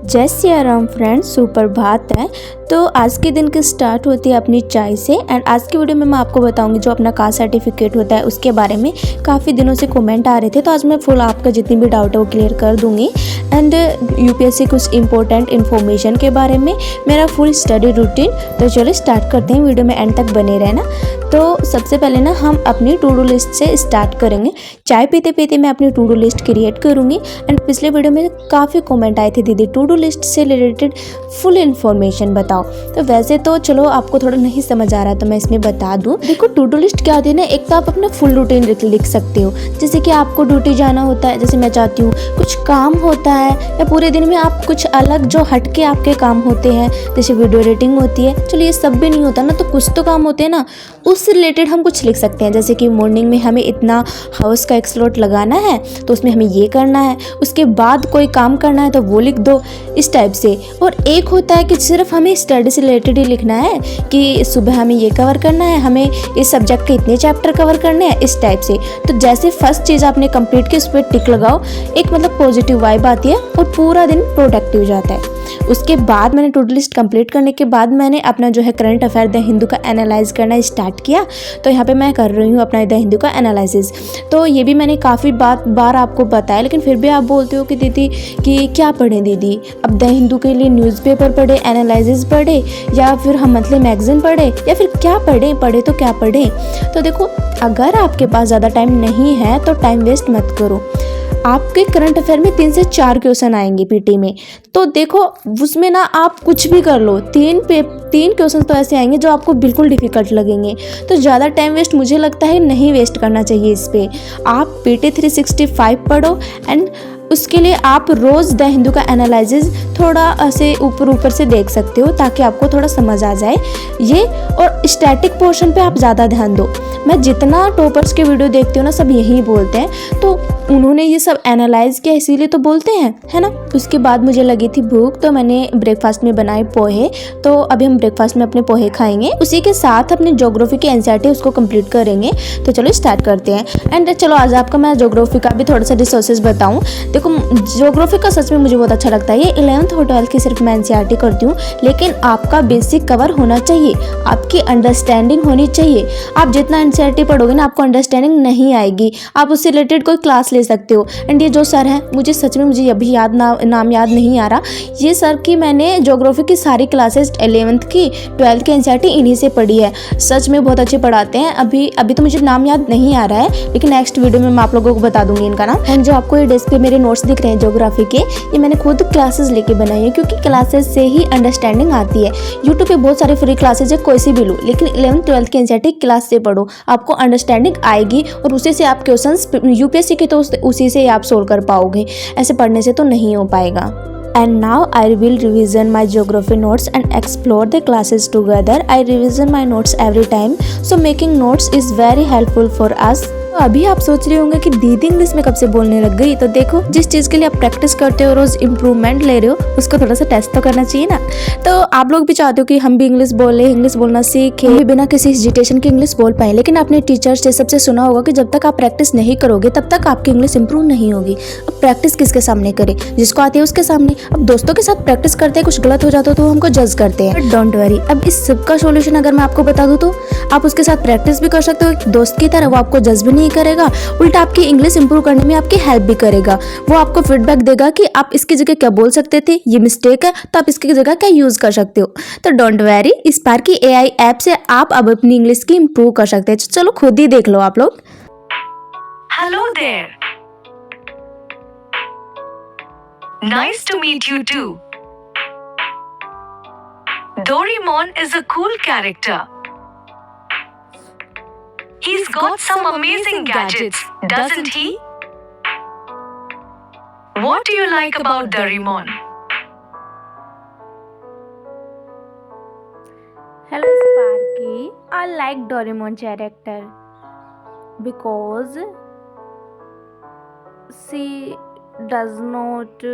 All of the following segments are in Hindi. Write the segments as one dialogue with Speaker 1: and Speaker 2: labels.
Speaker 1: जय सिया राम फ्रेंड्स, सुप्रभात है। तो आज के दिन की स्टार्ट होती है अपनी चाय से। एंड आज की वीडियो में मैं आपको बताऊंगी जो अपना कास्ट सर्टिफिकेट होता है उसके बारे में। काफ़ी दिनों से कमेंट आ रहे थे, तो आज मैं फुल आपका जितनी भी डाउट है वो क्लियर कर दूंगी। एंड यूपीएससी कुछ इंपॉर्टेंट इन्फॉर्मेशन के बारे में, मेरा फुल स्टडी रूटीन। तो चलो स्टार्ट करते हैं, वीडियो में एंड तक बने रहना। तो सबसे पहले ना हम अपनी टू डू लिस्ट से स्टार्ट करेंगे। चाय पीते पीते मैं अपनी टू डू लिस्ट क्रिएट करूँगी। एंड पिछले वीडियो में काफ़ी कमेंट आए थे, दीदी टू डू लिस्ट से रिलेटेड फुल इन्फॉर्मेशन बताओ। तो वैसे तो चलो आपको थोड़ा नहीं समझ आ रहा तो मैं इसमें बता दूं। देखो टू डू लिस्ट क्या होती है ना, एक तो आप अपना फुल रूटीन लिख सकते हो। जैसे कि आपको ड्यूटी जाना होता है, जैसे मैं चाहती हूँ कुछ काम होता है, या पूरे दिन में आप कुछ अलग जो हट के आपके काम होते हैं, जैसे वीडियो एडिटिंग होती है। चलो ये सब भी नहीं होता ना, तो कुछ तो काम होते हैं ना, उससे रिलेटेड हम कुछ लिख सकते हैं। जैसे कि मॉर्निंग में हमें इतना हाउस का एक स्लॉट लगाना है, तो उसमें हमें ये करना है, उसके बाद कोई काम करना है तो वो लिख दो, इस टाइप से। और एक होता है कि सिर्फ हमें स्टडी से रिलेटेड ही लिखना है कि सुबह हमें ये कवर करना है, हमें इस सब्जेक्ट के इतने चैप्टर कवर करने हैं, इस टाइप से। तो जैसे फर्स्ट चीज़ आपने कंप्लीट की, उस पर टिक लगाओ, एक मतलब पॉजिटिव वाइब आती है और पूरा दिन प्रोडक्टिव जाता है। उसके बाद मैंने टू डू लिस्ट कंप्लीट करने के बाद मैंने अपना जो है करंट अफेयर द हिंदू का एनालाइज करना स्टार्ट किया। तो यहाँ पे मैं कर रही हूँ अपना द हिंदू का एनालिसिस। तो ये भी मैंने काफ़ी बार आपको बताया, लेकिन फिर भी आप बोलते हो कि दीदी कि क्या पढ़ें दीदी, अब द हिंदू के लिए न्यूज़पेपर पढ़े, एनालिसिस पढ़े, या फिर हम मंथली मैगजीन पढ़े, या फिर क्या पढ़े तो क्या पढ़ें। तो देखो अगर आपके पास ज़्यादा टाइम नहीं है तो टाइम वेस्ट मत करो। आपके करंट अफेयर में 3 से 4 क्वेश्चन आएंगे पीटी में, तो देखो उसमें ना आप कुछ भी कर लो, 3 क्वेश्चन तो ऐसे आएंगे जो आपको बिल्कुल डिफिकल्ट लगेंगे। तो ज़्यादा टाइम वेस्ट मुझे लगता है नहीं वेस्ट करना चाहिए इस पर। आप पीटी 365 पढ़ो। एंड उसके लिए आप रोज़ द हिंदू का एनालिसिस थोड़ा ऐसे ऊपर से देख सकते हो, ताकि आपको थोड़ा समझ आ जाए ये। और स्टैटिक पोर्शन पे आप ज़्यादा ध्यान दो। मैं जितना टॉपर्स के वीडियो देखती हूँ ना, सब यही बोलते हैं, तो उन्होंने ये सब एनालाइज किया इसीलिए तो बोलते हैं, है ना। उसके बाद मुझे लगी थी भूख, तो मैंने ब्रेकफास्ट में बनाए पोहे। तो अभी हम ब्रेकफास्ट में अपने पोहे खाएंगे, उसी के साथ अपने ज्योग्राफी की एनसीईआरटी उसको कंप्लीट करेंगे। तो चलो स्टार्ट करते हैं। एंड चलो आज आपका मैं ज्योग्राफी का भी थोड़ा सा रिसोर्सेज बताऊँ। देखो ज्योग्राफी का सच में मुझे बहुत अच्छा लगता है। ये 11th और 12th की सिर्फ मैं एनसीईआरटी करती हूँ, लेकिन आपका बेसिक कवर होना चाहिए, आपकी अंडरस्टैंडिंग होनी चाहिए। आप जितना एनसीईआरटी पढ़ोगे ना, आपको अंडरस्टैंडिंग नहीं आएगी, आप उससे रिलेटेड कोई क्लास ले सकते हो। एंड ये जो सर हैं, मुझे सच में मुझे अभी नाम याद नहीं आ रहा, ये सर की मैंने ज्योग्राफी की सारी क्लासेस 11th की 12th की एनसीईआरटी इन्हीं से पढ़ी है। सच में बहुत अच्छे पढ़ाते हैं। अभी तो मुझे नाम याद नहीं आ रहा है, लेकिन नेक्स्ट वीडियो में मैं आप लोगों को बता दूंगी इनका नाम। एंड जो आपको ये डेस्क पे मेरे नोट्स दिख रहे हैं ज्योग्राफी के, ये मैंने खुद क्लासेस लेके बनाई है, क्योंकि क्लासेस से ही अंडरस्टैंडिंग आती है। यूट्यूब पे बहुत सारे फ्री क्लासेज है, कोई सी भी लो, लेकिन 11th 12th की एनसीईआरटी क्लास से पढ़ो, आपको अंडरस्टैंडिंग आएगी और उसी से आप क्वेश्चंस यूपीएससी के तो उसी से आप सोल्व कर पाओगे। ऐसे पढ़ने से तो नहीं हो पाएगा। And now I will revision my geography notes and explore the classes together. I revision my notes every time, so making notes is very helpful for us. तो अभी आप सोच रहे होंगे कि दीदी इंग्लिश में कब से बोलने लग गई। तो देखो जिस चीज़ के लिए आप प्रैक्टिस करते हो, रोज इम्प्रूवमेंट ले रहे हो, उसको थोड़ा सा टेस्ट तो करना चाहिए ना। तो आप लोग भी चाहते हो कि हम भी इंग्लिश बोले, इंग्लिश बोलना सीखे, भी बिना किसी हेजिटेशन के इंग्लिश बोल पाए। लेकिन आपने टीचर से सबसे सुना होगा कि जब तक आप प्रैक्टिस नहीं करोगे तब तक आपकी इंग्लिश इंप्रूव नहीं होगी। अब प्रैक्टिस किसके सामने करें, जिसको आती है उसके सामने। अब दोस्तों के साथ प्रैक्टिस करते हैं, कुछ गलत हो जाता है तो हमको जज करते हैं, बट डोंट वरी। अब इस सब का सोल्यूशन अगर मैं आपको बता दूं, तो आप उसके साथ प्रैक्टिस भी कर सकते हो एक दोस्त की तरह। वो आपको जज भी नहीं करेगा, उल्टा आपकी इंग्लिश इंप्रूव करने में आपकी हेल्प भी करेगा। वो आपको फीडबैक देगा कि आप इसकी जगह क्या बोल सकते थे, ये मिस्टेक है, तो आप इसकी जगह क्या यूज कर सकते हो। तो डोंट वेरी, इस बार की एआई ऐप से आप अब अपनी इंग्लिश की इंप्रूव कर सकते हैं। चलो खुद ही देख लो आप लोग।
Speaker 2: Hello there, nice to meet you too. Doraemon is a cool character. He's got some amazing gadgets, doesn't he? What do you like about Doraemon?
Speaker 1: Hello Sparky, I like Doraemon character because she does not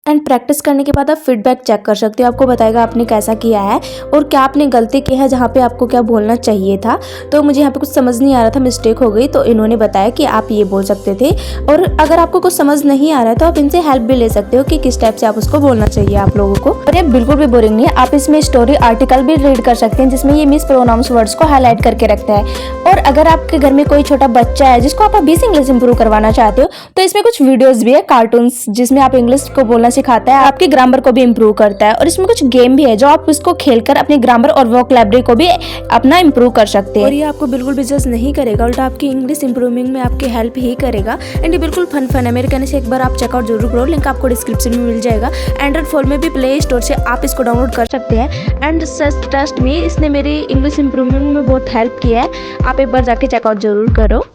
Speaker 1: and practice करने के बाद आप फीडबैक चेक कर सकते हो, आपको बताएगा आपने कैसा किया है और क्या आपने गलती की है, जहाँ पे आपको क्या बोलना चाहिए था। तो मुझे यहाँ पे कुछ समझ नहीं आ रहा था, मिस्टेक हो गई, तो इन्होंने बताया कि आप ये बोल सकते थे। और अगर आपको कुछ समझ नहीं आ रहा है तो आप इनसे हेल्प भी ले सकते हो कि किस टाइप से आप उसको बोलना चाहिए आप लोगों को। और ये बिल्कुल भी बोरिंग नहीं है, आप इसमें स्टोरी आर्टिकल भी रीड कर सकते हैं जिसमें ये मिस प्रोनाउंस वर्ड्स को हाईलाइट करके रखता है। और अगर आपके घर में कोई छोटा बच्चा है जिसको आप अभी से इंग्लिश इंप्रूव करवाना चाहते हो तो इसमें कुछ वीडियोस भी है, कार्टून्स, जिसमें आप इंग्लिश को बोलना सिखाता है, आपकी ग्रामर को भी इम्प्रूव करता है। और इसमें कुछ गेम भी है जो आप उसको खेलकर अपनी ग्रामर और वोकैबुलरी को भी अपना इम्प्रूव कर सकते हैं। और ये आपको बिल्कुल भी जज नहीं करेगा, उल्टा आपकी इंग्लिश इंप्रूविंग में आपकी हेल्प ही करेगा। एंड ये बिल्कुल फन है, मेरे कहने से एक बार आप चेकआउट जरूर करो, लिंक आपको डिस्क्रिप्शन में मिल जाएगा। एंड्रॉइड फोन में भी प्ले स्टोर से आप इसको डाउनलोड कर सकते हैं। एंड ट्रस्ट मी, इसने मेरी इंग्लिश इंप्रूवमेंट में बहुत हेल्प किया है, आप एक बार जाके चेकआउट जरूर करो।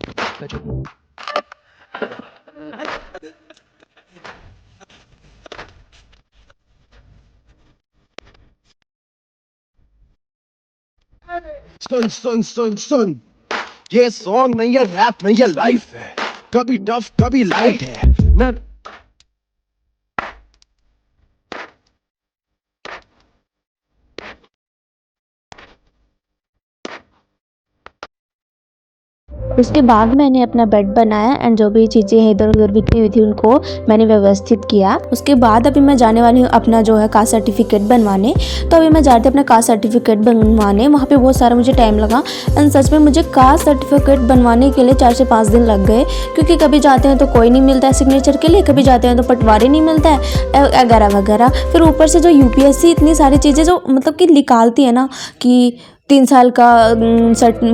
Speaker 3: सुन ये सॉन्ग नहीं है, रैप नहीं है, लाइफ है। कभी टफ कभी लाइट है ना।
Speaker 1: उसके बाद मैंने अपना बेड बनाया एंड जो भी चीज़ें इधर उधर बिखरी हुई थी उनको मैंने व्यवस्थित किया। उसके बाद अभी मैं जाने वाली हूँ अपना जो है कास्ट सर्टिफिकेट बनवाने। तो अभी मैं जा रही थी अपना कास्ट सर्टिफिकेट बनवाने, वहाँ पे बहुत सारा मुझे टाइम लगा एंड सच में मुझे कास्ट सर्टिफिकेट बनवाने के लिए 4 से 5 दिन लग गए, क्योंकि कभी जाते हैं तो कोई नहीं मिलता है सिग्नेचर के लिए, कभी जाते हैं तो पटवारी नहीं मिलता है वगैरह वगैरह। फिर ऊपर से जो यूपीएससी इतनी सारी चीज़ें जो मतलब कि निकालती है ना कि 3 साल का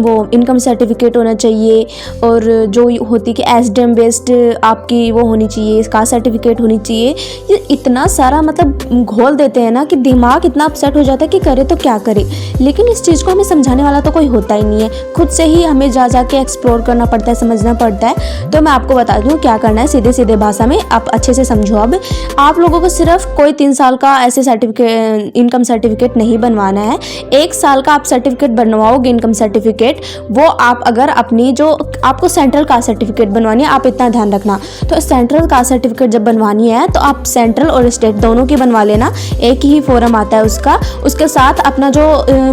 Speaker 1: वो इनकम सर्टिफिकेट होना चाहिए, और जो होती कि एसडीएम बेस्ड आपकी वो होनी चाहिए, कास्ट सर्टिफिकेट होनी चाहिए। ये इतना सारा मतलब घोल देते हैं ना कि दिमाग इतना अपसेट हो जाता है कि करे तो क्या करे। लेकिन इस चीज़ को हमें समझाने वाला तो कोई होता ही नहीं है, खुद से ही हमें जा के एक्सप्लोर करना पड़ता है, समझना पड़ता है। तो मैं आपको बता दूँ क्या करना है, सीधे सीधे भाषा में आप अच्छे से समझो। अब आप लोगों को सिर्फ कोई 3 साल का ऐसे सर्टिफिकेट इनकम सर्टिफिकेट नहीं बनवाना है, 1 साल का आप सर्टिफिकेट बनवाओगे इनकम सर्टिफिकेट, वो आप अगर अपनी जो आपको सेंट्रल कास्ट सर्टिफिकेट बनवानी है, आप इतना ध्यान रखना। तो सेंट्रल कास्ट सर्टिफिकेट जब बनवानी है तो आप सेंट्रल और स्टेट दोनों की बनवा लेना, एक ही फॉर्म आता है उसका। उसके साथ अपना जो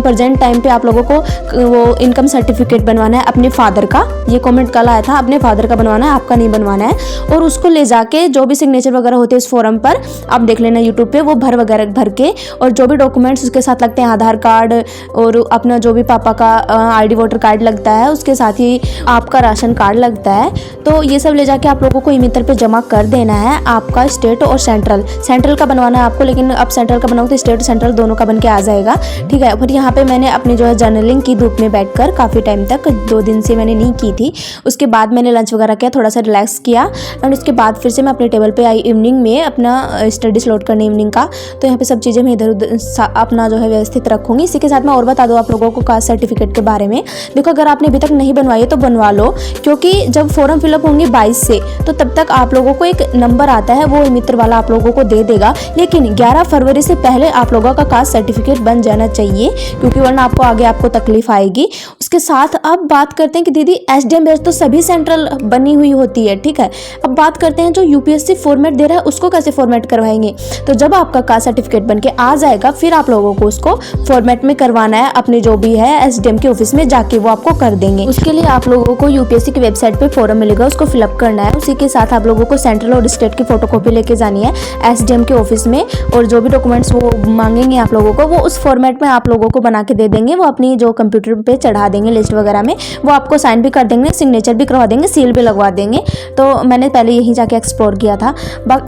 Speaker 1: प्रेजेंट टाइम पे आप लोगों को वो इनकम सर्टिफिकेट बनवाना है अपने फादर का, ये कमेंट कल आया था, अपने फादर का बनवाना है, आपका नहीं बनवाना है। और उसको ले जाके जो भी सिग्नेचर वगैरह होते हैं इस फॉर्म पर आप देख लेना यूट्यूब पे, वो भर के और जो भी डॉक्यूमेंट्स उसके साथ लगते हैं, आधार कार्ड और अपना जो भी पापा का आईडी वोटर कार्ड लगता है, उसके साथ ही आपका राशन कार्ड लगता है, तो ये सब ले जाके आप लोगों को ई-मित्र पे जमा कर देना है। आपका स्टेट और सेंट्रल का बनवाना है आपको, लेकिन अब सेंट्रल का बनाओ तो स्टेट और सेंट्रल दोनों का बन के आ जाएगा, ठीक है। फिर यहाँ पे मैंने अपनी जो है जर्नलिंग की धूप में बैठकर काफ़ी टाइम तक, 2 दिन से मैंने नहीं की थी। उसके बाद मैंने लंच वगैरह किया, थोड़ा सा रिलैक्स किया एंड उसके बाद फिर से मैं अपने टेबल पे आई इवनिंग में अपना स्टडी स्लॉट करने इवनिंग का। तो यहाँ पे सब चीज़ें मैं इधर उधर अपना जो है व्यवस्थित रखूँगी। इसी के साथ मैं और बता दूँ आप लोगों को कास्ट सर्टिफिकेट के बारे में। देखो, अगर आपने अभी तक नहीं बनवाई है तो बनवा लो, क्योंकि जब फॉर्म फिलअप होंगे 22 से, तो तब तक आप लोगों को एक नंबर आता है, वो मित्र वाला आप लोगों को दे देगा। लेकिन 11 फरवरी से पहले आप लोगों का कास्ट सर्टिफिकेट बन जाना चाहिए, क्योंकि वरना आपको आगे आपको तकलीफ आएगी। उसके साथ अब बात करते हैं कि दीदी एसडीएम बेस तो सभी सेंट्रल बनी हुई होती है, ठीक है। अब बात करते हैं जो यूपीएससी फॉर्मेट दे रहा है उसको कैसे फॉर्मेट करवाएंगे। तो जब आपका कास्ट सर्टिफिकेट बन के आ जाएगा, फिर आप लोगों को उसको फॉर्मेट में करवाना है अपने जो भी है एसडीएम के ऑफिस में जाके, वो आपको कर देंगे। उसके लिए आप लोगों को यूपीएससी की वेबसाइट पे फॉर्म मिलेगा, उसको फिलअप करना है। उसी के साथ आप लोगों को सेंट्रल और स्टेट की फोटोकॉपी लेके जानी है एसडीएम के ऑफिस में, और जो भी डॉक्यूमेंट्स वो मांगेंगे आप लोगों को, वो उस फॉर्मेट में आप लोगों को बना के दे देंगे। वो अपनी जो कंप्यूटर पे चढ़ा देंगे लिस्ट वगैरह में, वो आपको साइन भी कर देंगे, सिग्नेचर भी करवा देंगे, सील भी लगवा देंगे। तो मैंने पहले यहीं जाके एक्सप्लोर किया था।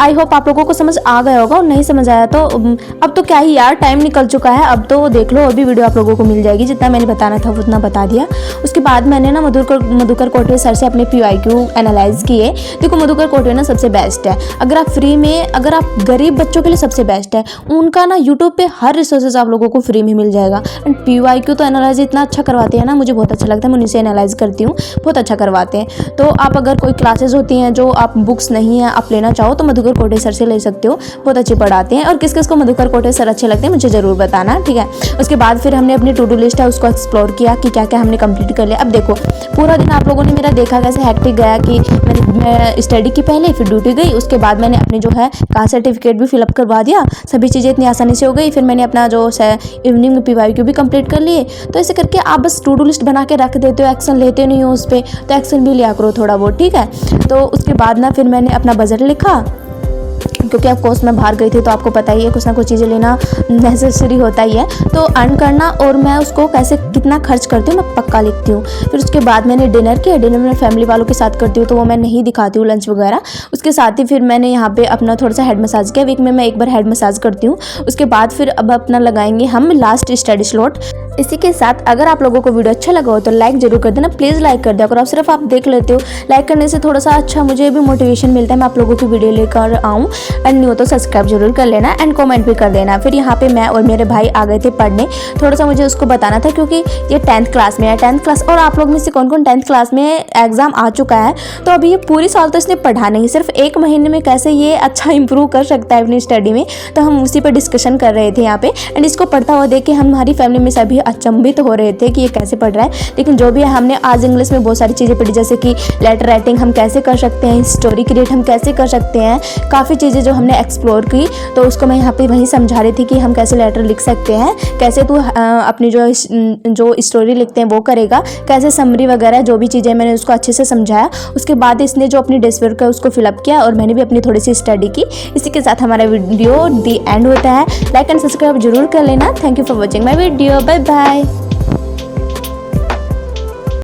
Speaker 1: आई होप आप लोगों को समझ आ गया होगा, और नहीं समझ आया तो अब तो क्या ही यार, टाइम निकल चुका है, अब तो देख लो, अभी वीडियो आप लोगों को मिल जाएगी, जितना मैंने बताना था उतना बता दिया। उसके बाद मैंने ना मधुकर कोटवे सर से अपने PYQ एनालाइज किए। देखो, मधुकर कोटवे ना सबसे बेस्ट है, अगर आप फ्री में, अगर आप गरीब बच्चों के लिए सबसे बेस्ट है। उनका ना यूट्यूब पे हर रिसोर्सेज आप लोगों को फ्री में मिल जाएगा। एंड PYQ तो एनालाइज इतना अच्छा करवाते हैं ना, मुझे बहुत अच्छा लगता है, मैं उनसे एनालाइज करती हूँ, बहुत अच्छा करवाते हैं। तो आप अगर कोई क्लासेस होती हैं जो आप बुक्स नहीं है आप लेना चाहो, तो मधुकर कोटवे सर से ले सकते हो, बहुत अच्छे पढ़ाते हैं। और किस किस को मधुकर कोटवे सर अच्छे लगते हैं मुझे ज़रूर बताना, ठीक है। उसके बाद फिर हमने अपनी टू डू लिस्ट है उसको एक्सप्लोर किया कि क्या क्या हमने कंप्लीट कर लिया। अब देखो पूरा दिन आप लोगों ने मेरा देखा कैसे हैक्टिक गया कि मैं स्टडी की पहले फिर ड्यूटी गई, उसके बाद मैंने अपने जो है कास्ट सर्टिफिकेट भी फिलअप करवा दिया, सभी चीज़ें इतनी आसानी से हो गई। फिर मैंने अपना जो इवनिंग में PYQ भी कंप्लीट कर लिए। तो ऐसे करके आप बस टू डू लिस्ट बना के रख देते हो, एक्शन लेते नहीं हो उस पर, तो एक्शन भी लिया करो थोड़ा बहुत, ठीक है। तो उसके बाद ना फिर मैंने अपना बजट लिखा, क्योंकि ऑफ कोर्स मैं बाहर गई थी तो आपको पता ही है कुछ ना कुछ चीज़ें लेना नेसेसरी होता ही है। तो अर्न करना और मैं उसको कैसे कितना खर्च करती हूँ मैं पक्का लिखती हूँ। फिर उसके बाद मैंने डिनर किया, डिनर में फैमिली वालों के साथ करती हूँ तो वो मैं नहीं दिखाती हूँ लंच वगैरह। उसके साथ ही फिर मैंने यहाँ पे अपना थोड़ा सा हेड मसाज किया, वीक में मैं एक बार हेड मसाज करती हूँ। उसके बाद फिर अब अपना लगाएंगे हम लास्ट स्टडी स्लॉट। इसी के साथ अगर आप लोगों को वीडियो अच्छा लगा हो तो लाइक जरूर कर देना, प्लीज़ लाइक कर दिया करो। सिर्फ आप देख लेते हो, लाइक करने से थोड़ा सा अच्छा मुझे भी मोटिवेशन मिलता है, मैं आप लोगों की वीडियो लेकर आऊँ। एंड नहीं हो तो सब्सक्राइब जरूर कर लेना एंड कमेंट भी कर देना। फिर यहाँ पे मैं और मेरे भाई आ गए थे पढ़ने, थोड़ा सा मुझे उसको बताना था क्योंकि ये 10th क्लास में है। 10th क्लास, और आप लोग में से कौन कौन 10th क्लास में एग्जाम आ चुका है, तो अभी ये पूरी साल तो इसने पढ़ा नहीं, सिर्फ 1 महीने में कैसे ये अच्छा इंप्रूव कर सकता है अपनी स्टडी में, तो हम उसी पर डिस्कशन कर रहे थे यहाँ पे। एंड इसको पढ़ता हुआ देख के हमारी फैमिली में सभी अचंभित हो रहे थे कि ये कैसे पढ़ रहा है। लेकिन जो भी है, हमने आज इंग्लिश में बहुत सारी चीज़ें पढ़ी, जैसे कि लेटर राइटिंग हम कैसे कर सकते हैं, स्टोरी क्रिएट हम कैसे कर सकते हैं, काफ़ी चीज़ें जो हमने एक्सप्लोर की। तो उसको मैं यहाँ पे वहीं समझा रही थी कि हम कैसे लेटर लिख सकते हैं, कैसे तू अपनी जो स्टोरी लिखते हैं वो करेगा, कैसे समरी वगैरह जो भी चीज़ें मैंने उसको अच्छे से समझाया। उसके बाद इसने जो अपनी डेस्क वर्क है उसको फिलअप किया और मैंने भी अपनी थोड़ी सी स्टडी की। इसी के साथ हमारा वीडियो दी एंड होता है। लाइक एंड सब्सक्राइब जरूर कर लेना। Thank you for watching my video, bye bye.